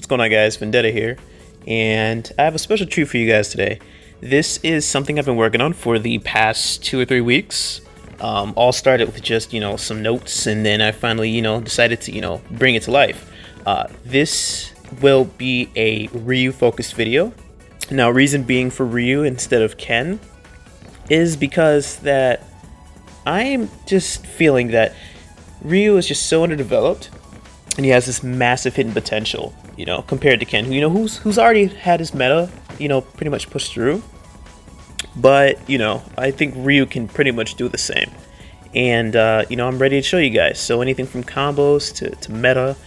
What's going on, guys? Vendetta here, and I have a special treat for you guys today. This is something I've been working on for the past 2 or 3 weeks. All started with just, some notes, and then I finally, decided to, bring it to life. This will be a Ryu-focused video. Now, reason being for Ryu instead of Ken is because that I'm just feeling that Ryu is just so underdeveloped, and he has this massive hidden potential, compared to Ken, who's already had his meta, pretty much pushed through. But, I think Ryu can pretty much do the same. And, I'm ready to show you guys. So anything from combos to meta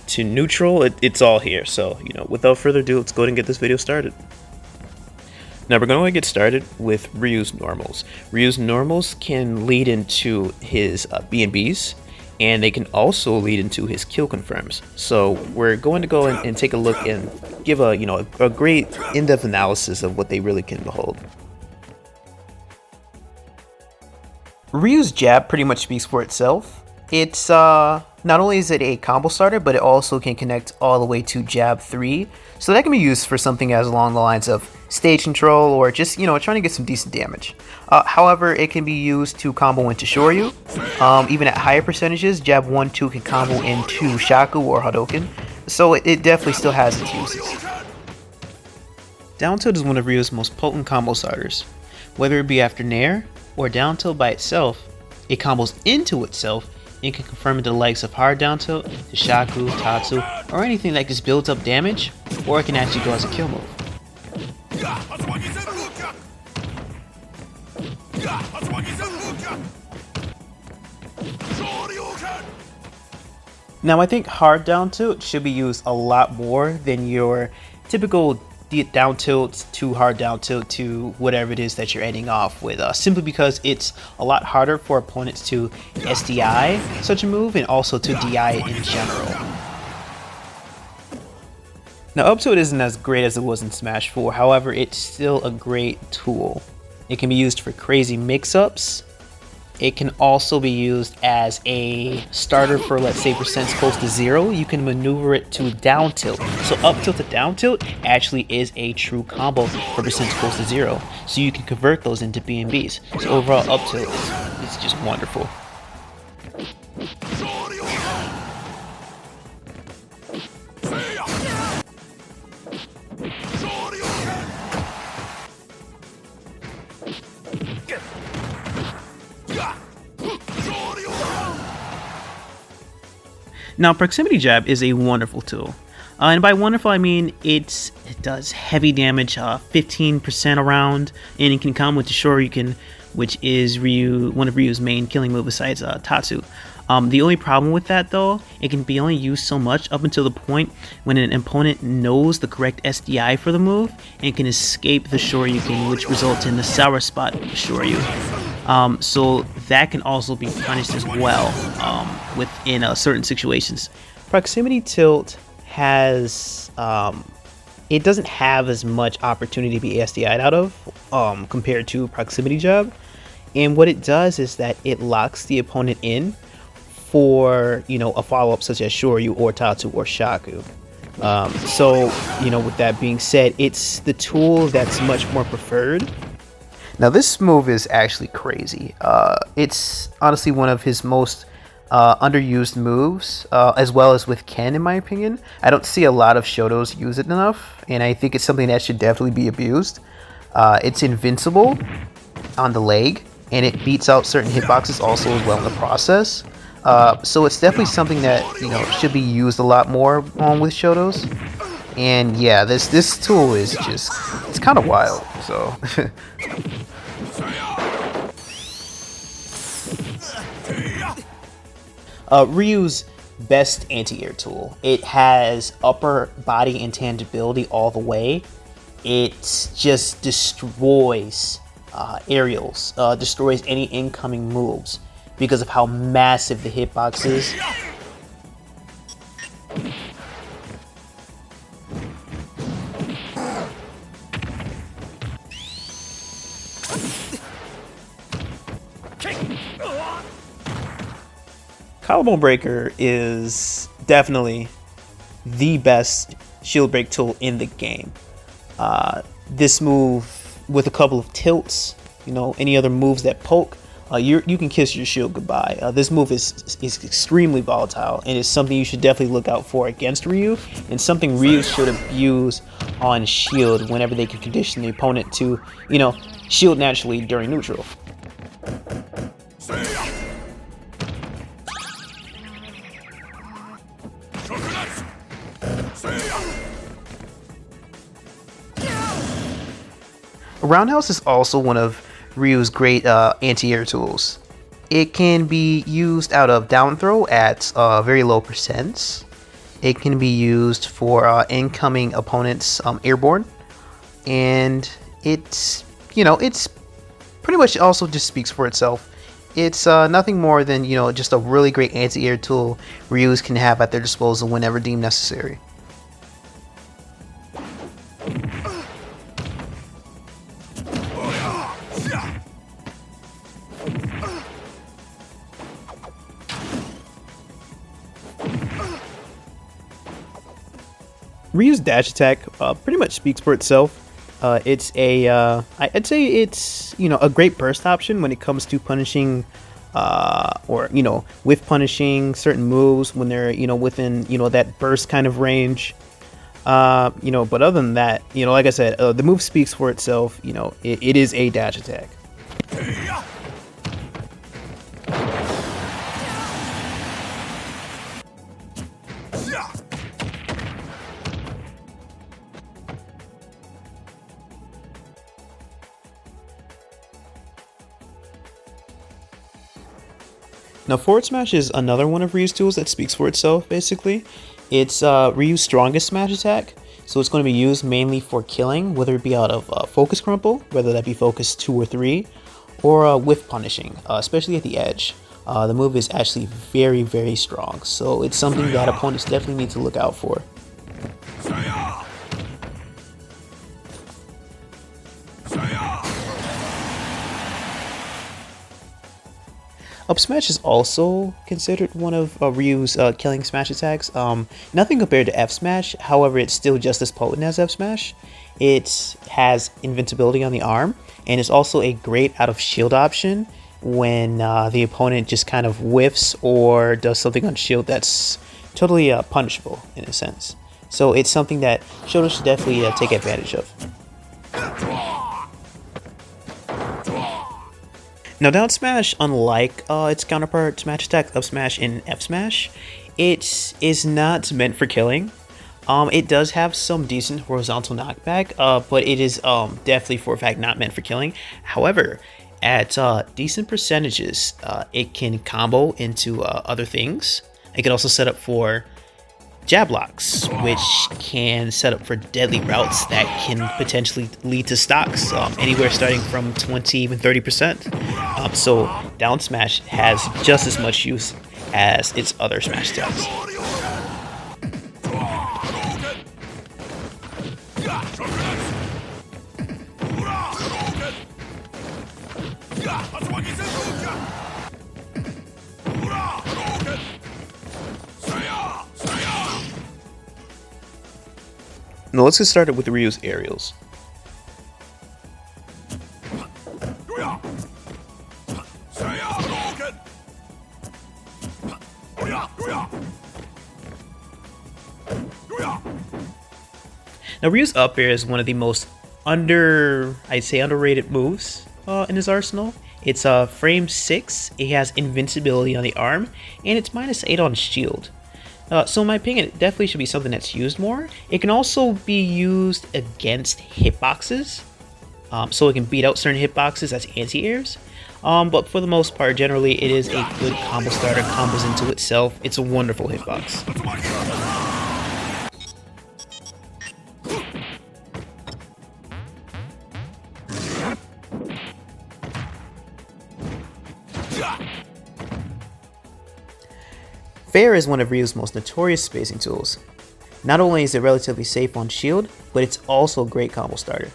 to neutral, it's all here. So, without further ado, let's go ahead and get this video started. Now we're going to get started with Ryu's normals. Ryu's normals can lead into his B&Bs, and they can also lead into his kill confirms. So we're going to go and take a look and give a great in-depth analysis of what they really can behold. Ryu's jab pretty much speaks for itself. It's not only is it a combo starter, but it also can connect all the way to jab 3. So that can be used for something as along the lines of stage control or just, trying to get some decent damage. However, it can be used to combo into Shoryu. Even at higher percentages, jab 1-2 can combo into Shaku or Hadouken. So it definitely still has its uses. Down tilt is one of Ryu's most potent combo starters. Whether it be after Nair or down tilt by itself, it combos into itself and can confirm into the likes of hard down tilt, to Shaku, Tatsu, or anything that just builds up damage, or it can actually go as a kill move. Now I think hard down tilt should be used a lot more than your typical down tilt to hard down tilt to whatever it is that you're ending off with, simply because it's a lot harder for opponents to SDI such a move and also to DI it in general. Now up tilt isn't as great as it was in Smash 4, however it's still a great tool. It can be used for crazy mix-ups. It can also be used as a starter for, let's say, percents close to 0. You can maneuver it to down tilt. So up tilt to down tilt actually is a true combo for percents close to 0. So you can convert those into B&Bs. So overall up tilt is just wonderful. Now, proximity jab is a wonderful tool, and by wonderful I mean it does heavy damage, 15% around, and it can come with the Shoryuken, which is one of Ryu's main killing moves besides Tatsu. The only problem with that, though, it can be only used so much up until the point when an opponent knows the correct SDI for the move and can escape the Shoryuken, which results in the sour spot of the Shoryu. So that can also be punished as well within certain situations. Proximity tilt has it doesn't have as much opportunity to be SDI'd out of compared to proximity jab, and what it does is that it locks the opponent in for a follow-up such as Shoryu or Tatsu or Shaku. So with that being said, it's the tool that's much more preferred. Now this move is actually crazy. It's honestly one of his most underused moves, as well as with Ken, in my opinion. I don't see a lot of Shotos use it enough, and I think it's something that should definitely be abused. It's invincible on the leg, and it beats out certain hitboxes also as well in the process. So it's definitely something that should be used a lot more with Shotos. And yeah, this tool is just, it's kind of wild. So Ryu's best anti-air tool. It has upper body intangibility all the way. It just destroys aerials, destroys any incoming moves because of how massive the hitbox is. Collarbone breaker is definitely the best shield break tool in the game. This move with a couple of tilts, you know, any other moves that poke, you can kiss your shield goodbye. This move is extremely volatile and is something you should definitely look out for against Ryu, and something Ryu should abuse on shield whenever they can condition the opponent to, you know, shield naturally during neutral. Roundhouse is also one of Ryu's great anti-air tools. It can be used out of down throw at very low percents. It can be used for incoming opponents airborne, and it's, you know, it's pretty much also just speaks for itself. It's nothing more than, you know, just a really great anti-air tool Ryu's can have at their disposal whenever deemed necessary. Ryu's dash attack pretty much speaks for itself. It's a, I'd say it's, you know, a great burst option when it comes to punishing, or, you know, with punishing certain moves when they're, you know, within, you know, that burst kind of range. You know, but other than that, you know, like I said, the move speaks for itself. You know, it is a dash attack. Now, forward smash is another one of Ryu's tools that speaks for itself, basically. It's Ryu's strongest smash attack, so it's going to be used mainly for killing, whether it be out of focus crumple, whether that be focus 2 or 3, or whiff punishing, especially at the edge. The move is actually very, very strong, so it's something that opponents definitely need to look out for. Up smash is also considered one of Ryu's killing smash attacks. Nothing compared to F smash, however it's still just as potent as F smash. It has invincibility on the arm, and it's also a great out of shield option when the opponent just kind of whiffs or does something on shield that's totally punishable in a sense. So it's something that Shoto should definitely take advantage of. Now, down smash, unlike its counterpart smash attack, up smash and F smash, it is not meant for killing. It does have some decent horizontal knockback, but it is definitely for a fact not meant for killing. However, at decent percentages, it can combo into other things. It can also set up for jab locks, which can set up for deadly routes that can potentially lead to stocks, anywhere starting from 20, even 30%. So down smash has just as much use as its other smash attacks. Now let's get started with Ryu's aerials. Now Ryu's up air is one of the most underrated moves in his arsenal. It's frame 6, it has invincibility on the arm, and it's -8 on shield. So in my opinion, it definitely should be something that's used more. It can also be used against hitboxes, so it can beat out certain hitboxes as anti-airs. But for the most part, generally, it is a good combo starter, combos into itself. It's a wonderful hitbox. Fair is one of Ryu's most notorious spacing tools. Not only is it relatively safe on shield, but it's also a great combo starter.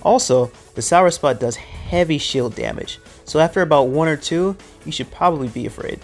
Also, the sour spot does heavy shield damage, so after about 1 or 2, you should probably be afraid.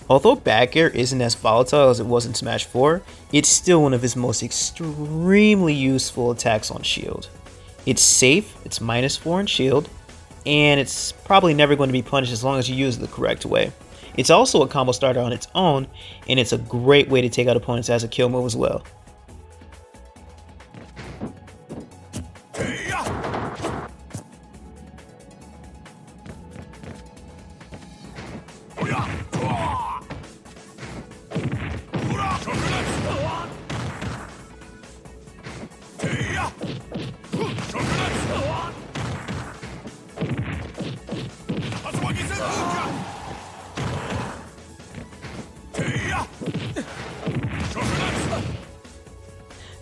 Although back air isn't as volatile as it was in Smash 4, it's still one of his most extremely useful attacks on shield. It's safe, it's -4 in shield, and it's probably never going to be punished as long as you use it the correct way. It's also a combo starter on its own, and it's a great way to take out opponents as a kill move as well.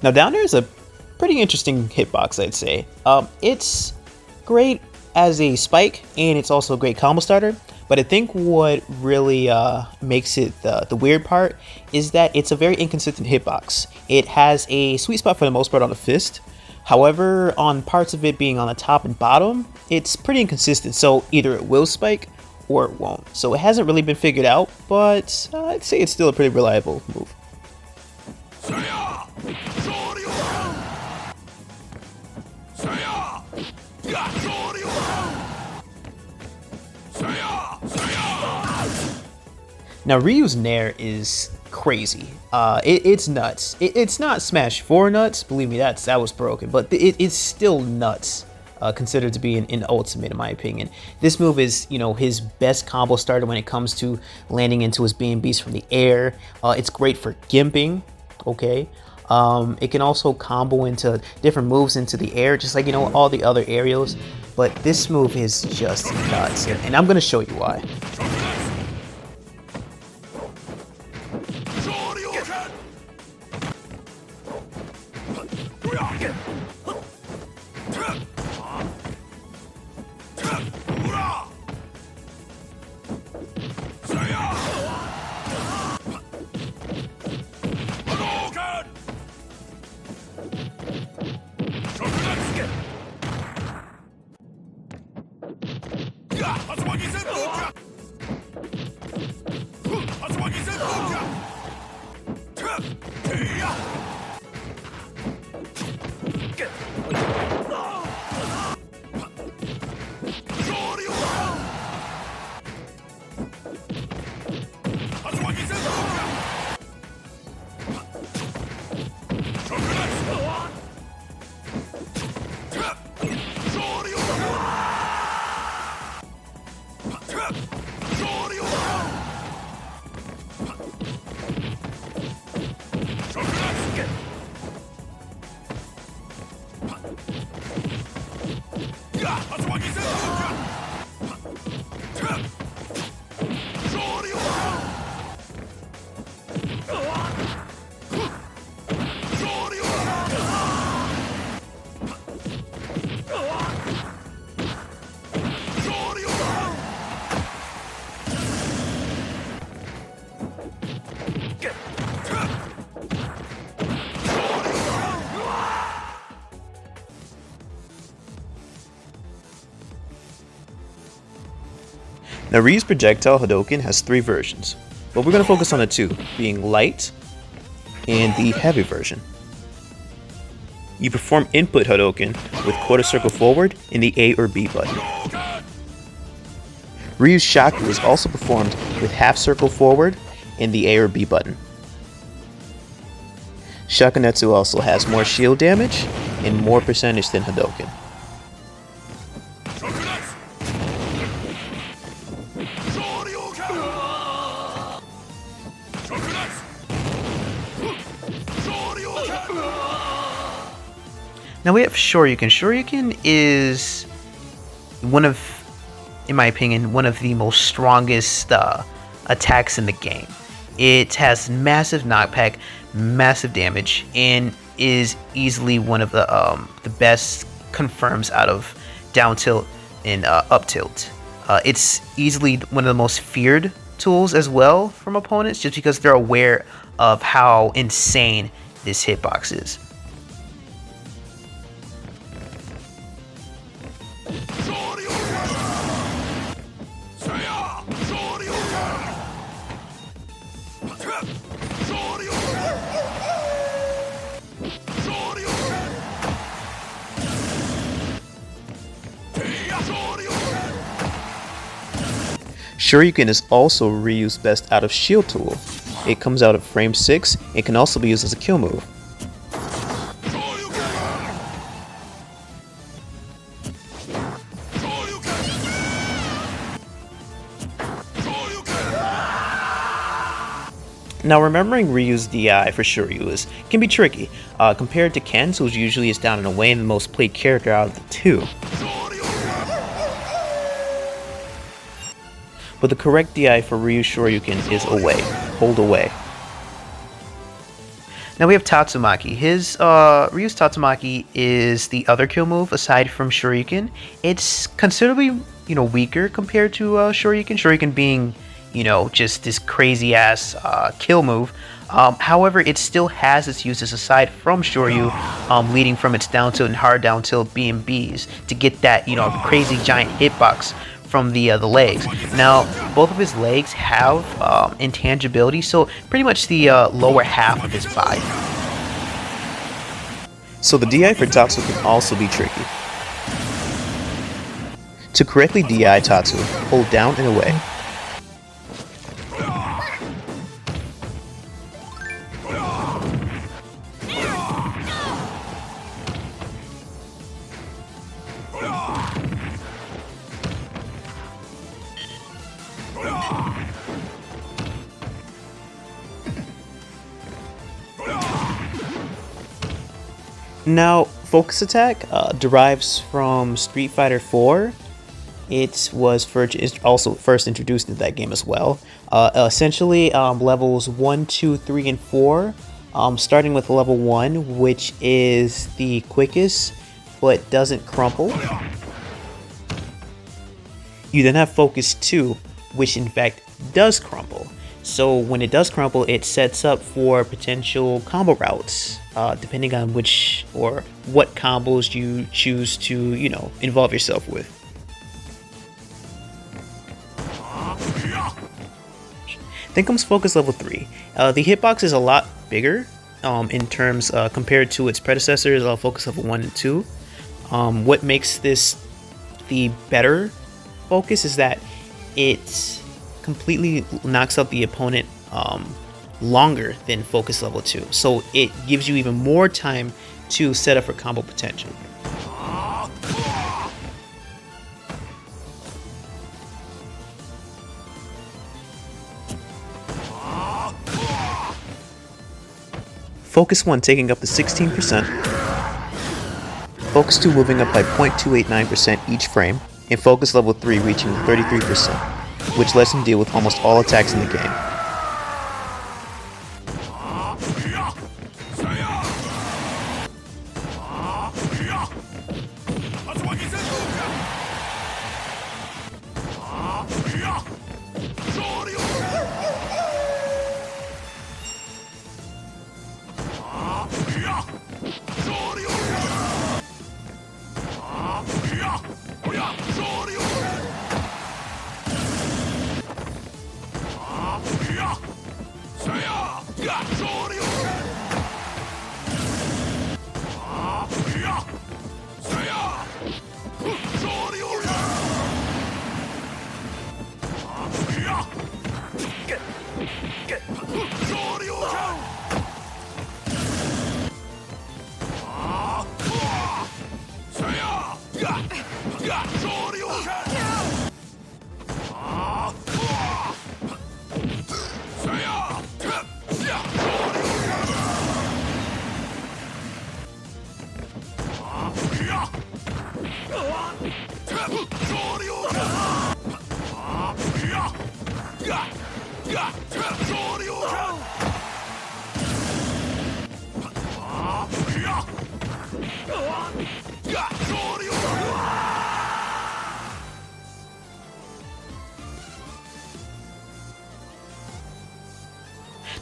Now down there is a pretty interesting hitbox, I'd say. It's great as a spike, and it's also a great combo starter, but I think what really makes it the weird part is that it's a very inconsistent hitbox. It has a sweet spot for the most part on the fist. However, on parts of it being on the top and bottom, it's pretty inconsistent, so either it will spike or it won't. So it hasn't really been figured out, but I'd say it's still a pretty reliable move. Now Ryu's Nair is crazy. It's nuts. It's not Smash 4 nuts, believe me, that was broken, but it's still nuts. Considered to be an ultimate in my opinion. This move is, you know, his best combo starter when it comes to landing into his beam beast from the air. It's great for gimping, okay? It can also combo into different moves into the air, just like, you know, all the other aerials. But this move is just nuts, and I'm gonna show you why. Now Ryu's projectile Hadouken has 3 versions, but we're going to focus on the 2, being light and the heavy version. You perform input Hadouken with quarter circle forward in the A or B button. Ryu's Shaku is also performed with half circle forward in the A or B button. Shakunetsu also has more shield damage and more percentage than Hadouken. Now we have Shoryuken. Shoryuken is one of, in my opinion, one of the most strongest attacks in the game. It has massive knockback, massive damage, and is easily one of the best confirms out of down tilt and up tilt. It's easily one of the most feared tools as well from opponents, just because they're aware of how insane this hitbox is. Shoryuken is also Ryu's best out of shield tool. It comes out of frame 6 and can also be used as a kill move. Now remembering Ryu's DI for Shoryu can be tricky, compared to Ken's, who's usually is down and away and the most played character out of the two. But the correct DI for Ryu's Shoryuken is away, hold away. Now we have Tatsumaki. Ryu's Tatsumaki is the other kill move aside from Shoryuken. It's considerably, weaker compared to Shoryuken. Shoryuken being, just this crazy ass kill move. However, it still has its uses aside from Shoryu, leading from its down tilt and hard down tilt B&Bs to get that, crazy giant hitbox from the legs. Now, both of his legs have intangibility, so pretty much the lower half of his body. So the DI for Tatsu can also be tricky. To correctly DI Tatsu, hold down and away. Now, Focus Attack derives from Street Fighter 4. It was also first introduced into that game as well. Essentially, levels 1, 2, 3, and 4, starting with level 1, which is the quickest but doesn't crumple. You then have Focus 2, which in fact does crumple. So when it does crumple, it sets up for potential combo routes, depending on which or what combos you choose to, involve yourself with. Then comes Focus Level 3. The hitbox is a lot bigger in terms compared to its predecessors, Focus Level 1 and 2. What makes this the better Focus is that it completely knocks out the opponent longer than Focus Level 2. So it gives you even more time to set up for combo potential. Focus 1 taking up to 16%. Focus 2 moving up by 0.289% each frame. And Focus Level 3 reaching 33%. Which lets him deal with almost all attacks in the game.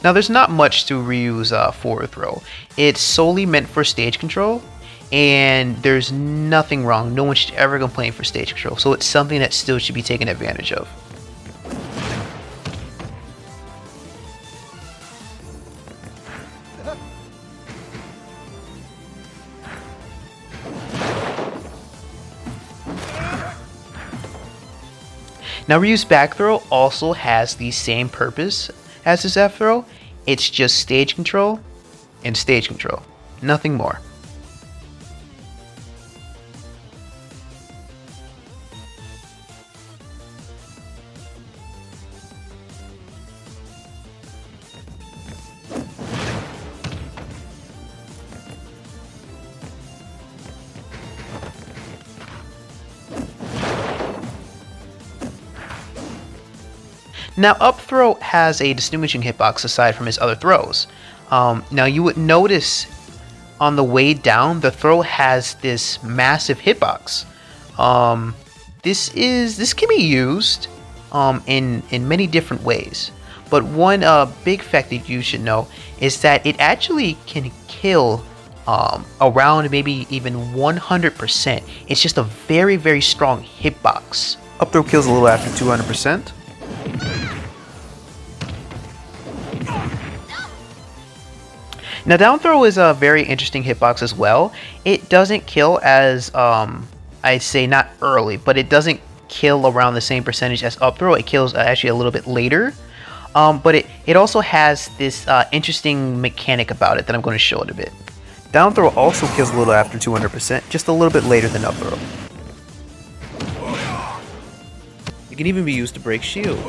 Now there's not much to Ryu's forward throw. It's solely meant for stage control, and there's nothing wrong. No one should ever complain for stage control, so it's something that still should be taken advantage of. Now Ryu's back throw also has the same purpose as his F throw. It's just stage control and stage control. Nothing more. Now up throw has a distinguishing hitbox aside from his other throws. Now you would notice on the way down, the throw has this massive hitbox. This can be used in many different ways. But one big fact that you should know is that it actually can kill around maybe even 100%. It's just a very, very strong hitbox. Up throw kills a little after 200%. Now down throw is a very interesting hitbox as well. It doesn't kill as, I'd say not early, but it doesn't kill around the same percentage as up throw. It kills actually a little bit later. But it also has this interesting mechanic about it that I'm going to show it a bit. Down throw also kills a little after 200%, just a little bit later than up throw. It can even be used to break shield.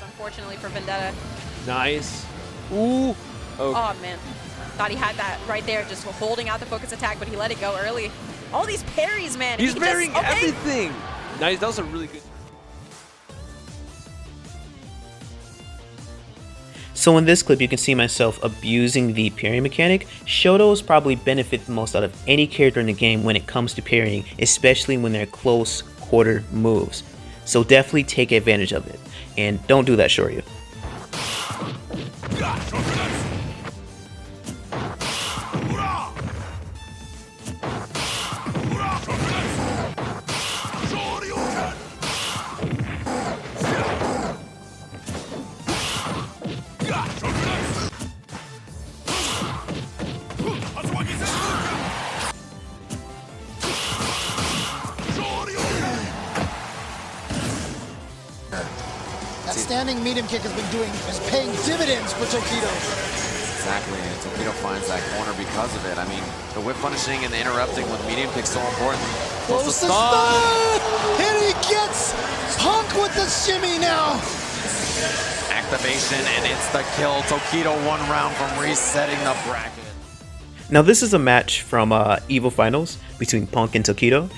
Unfortunately for Vendetta. Nice. Ooh. Okay. Oh man, thought he had that right there, just holding out the focus attack, but he let it go early. All these parries, man. He's parrying everything. Nice. That was a really good. So in this clip, you can see myself abusing the parry mechanic. Shotos probably benefit the most out of any character in the game when it comes to parrying, especially when they're close quarter moves. So definitely take advantage of it. And don't do that, Shoryu. That standing medium kick is paying dividends for Tokido. Exactly, and Tokido finds that corner because of it. I mean, the whip punishing and the interrupting with medium kick so important. Close to stun! And he gets Punk with the shimmy now! Activation, and it's the kill. Tokido 1 round from resetting the bracket. Now this is a match from EVO Finals between Punk and Tokido.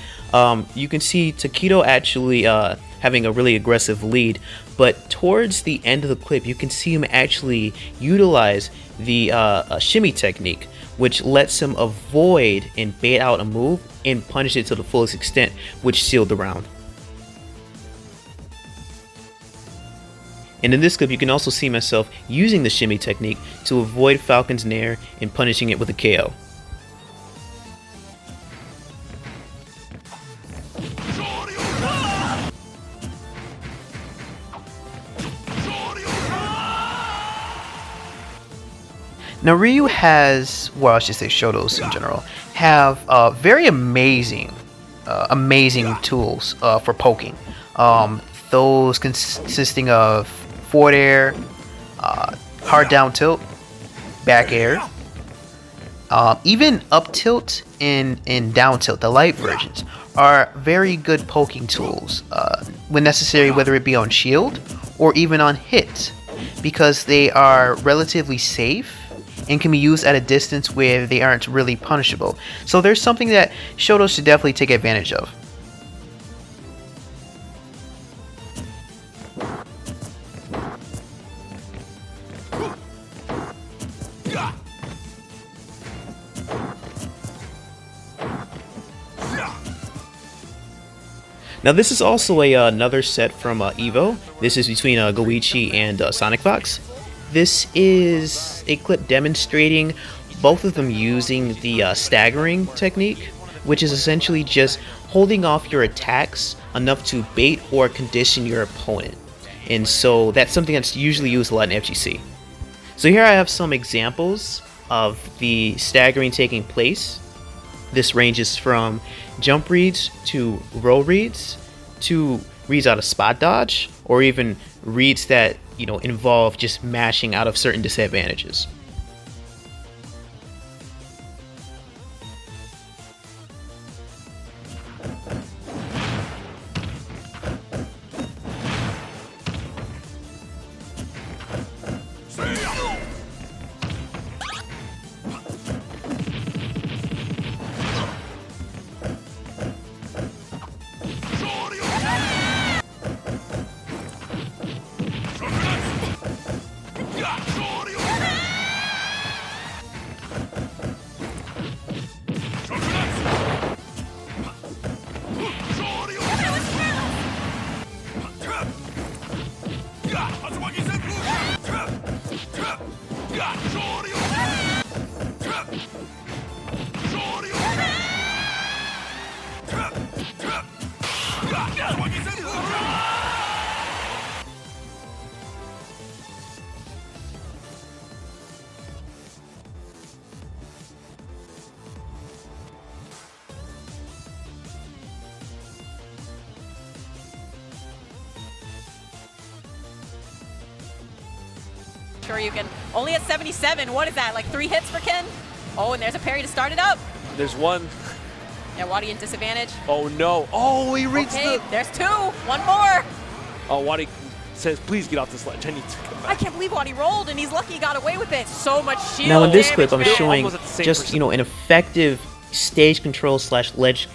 You can see Tokido actually having a really aggressive lead, but towards the end of the clip you can see him actually utilize the shimmy technique, which lets him avoid and bait out a move and punish it to the fullest extent, which sealed the round. And in this clip you can also see myself using the shimmy technique to avoid Falcon's Nair and punishing it with a KO. Now Ryu has, well I should say Shotos in general, have very amazing tools for poking. Those consisting of forward air, hard down tilt, back air, even up tilt and down tilt, the light versions, are very good poking tools when necessary, whether it be on shield or even on hit, because they are relatively safe and can be used at a distance where they aren't really punishable. So there's something that Shotos should definitely take advantage of. Now this is also another set from Evo. This is between Goichi and Sonic Fox. This is a clip demonstrating both of them using the staggering technique, which is essentially just holding off your attacks enough to bait or condition your opponent. And so that's something that's usually used a lot in FGC. So here I have some examples of the staggering taking place. This ranges from jump reads to roll reads to reads out of spot dodge, or even reads that involve just mashing out of certain disadvantages. Sure you can. Only at 77. What is that? Like 3 hits for Ken? Oh, and there's a parry to start it up. There's one. Yeah, Wadi in disadvantage. Oh no. Oh, he reached okay, there's 2. One more. Oh, Wadi says, please get off this ledge. I need to come back. I can't believe Wadi rolled, and he's lucky he got away with it. So much shield. Now in this damage, clip, I'm man. showing just an effective stage control slash ledge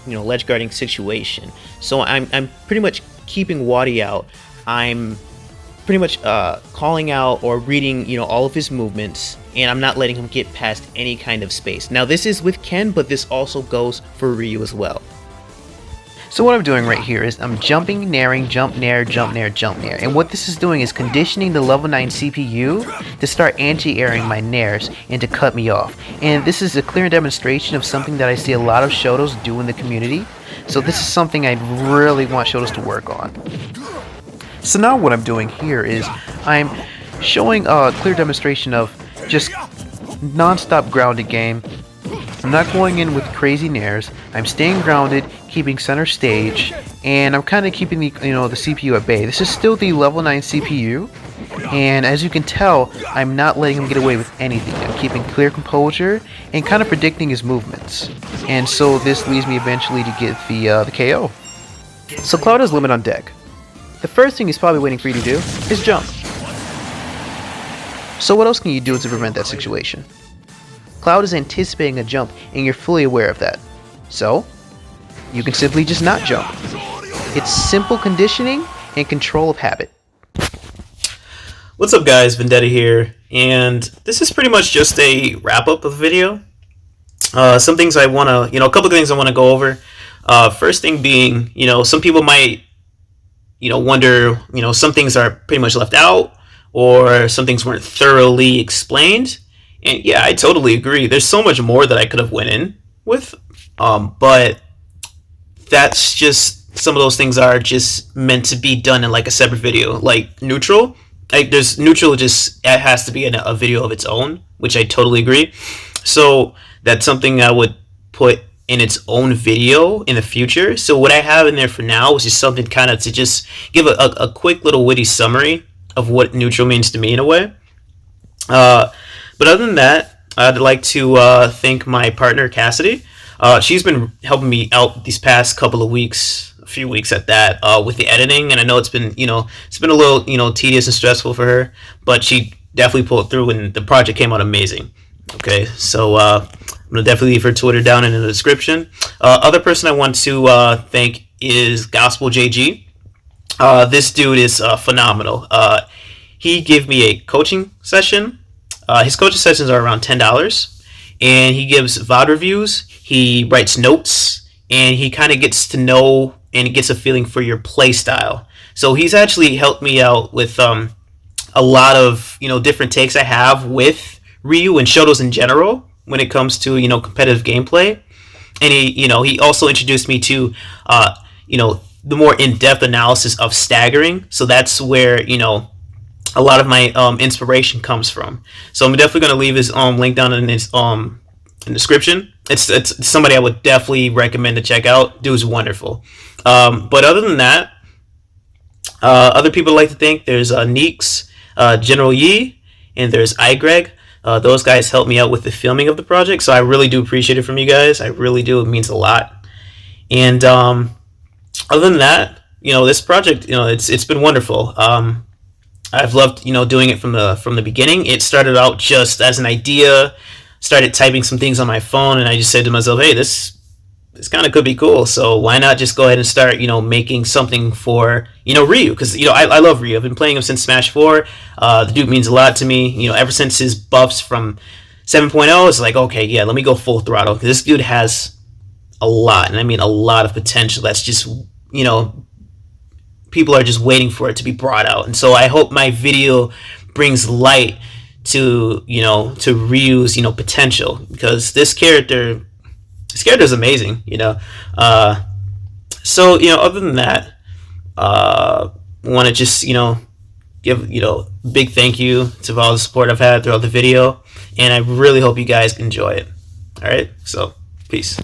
guarding situation. So I'm pretty much keeping Wadi out. I'm pretty much calling out or reading all of his movements, and I'm not letting him get past any kind of space. Now this is with Ken, but this also goes for Ryu as well. So what I'm doing right here is I'm jumping, nairing, jump, nair, jump, nair, jump, nair. And what this is doing is conditioning the level 9 CPU to start anti-airing my nairs and to cut me off. And this is a clear demonstration of something that I see a lot of Shotos do in the community. So this is something I really want Shotos to work on. So now what I'm doing here is I'm showing a clear demonstration of just non-stop grounded game. I'm not going in with crazy nairs. I'm staying grounded, keeping center stage, and I'm kind of keeping the the CPU at bay. This is still the level 9 CPU, and as you can tell, I'm not letting him get away with anything. I'm keeping clear composure and kind of predicting his movements, and so this leads me eventually to get the KO. So Cloud has limit on deck. The first thing he's probably waiting for you to do is jump. So what else can you do to prevent that situation? Cloud is anticipating a jump, and you're fully aware of that. So, you can simply just not jump. It's simple conditioning and control of habit. What's up guys, Vendetta here, and this is pretty much just a wrap-up of the video. Some things I want to, a couple of things I want to go over. First thing being, some people might, wonder, some things are pretty much left out, or some things weren't thoroughly explained. And yeah, I totally agree. There's so much more that I could have went in with, but that's just, some of those things are just meant to be done in like a separate video. Like neutral, there's neutral, just it has to be in a video of its own, which I totally agree. So that's something I would put in its own video in the future. So what I have in there for now is just something kind of to just give a quick little witty summary of what neutral means to me in a way. But other than that, I'd like to thank my partner, Cassidy. She's been helping me out these past couple of weeks, a few weeks at that, with the editing. And I know it's been, it's been a little, tedious and stressful for her, but she definitely pulled through and the project came out amazing. Okay, so I'm going to definitely leave her Twitter down in the description. Other person I want to thank is Gospel JG. This dude is phenomenal. He gave me a coaching session. His coaching sessions are around $10, and he gives VOD reviews, he writes notes, and he kind of gets to know and it gets a feeling for your play style. So he's actually helped me out with a lot of different takes I have with Ryu and Shotos in general when it comes to competitive gameplay. And he also introduced me to the more in-depth analysis of staggering. So that's where a lot of my inspiration comes from. So I'm definitely going to leave his link down in his in the description. It's somebody I would definitely recommend to check out. Dude's wonderful. But other than that, other people like to think there's Neeks, General Yi, and there's iGreg. Those guys helped me out with the filming of the project, so I really do appreciate it from you guys. I really do. It means a lot. And other than that, this project, it's been wonderful. I've loved, doing it from the beginning. It started out just as an idea. Started typing some things on my phone, and I just said to myself, hey, this kind of could be cool. So why not just go ahead and start, making something for, Ryu? Because, I love Ryu. I've been playing him since Smash 4. The dude means a lot to me. Ever since his buffs from 7.0, it's like, okay, yeah, let me go full throttle. Because this dude has a lot, and I mean a lot of potential. That's just, people are just waiting for it to be brought out. And so I hope my video brings light to, to Ryu's, potential. Because this character is amazing, So, other than that, want to just, give, big thank you to all the support I've had throughout the video. And I really hope you guys enjoy it. All right, so peace.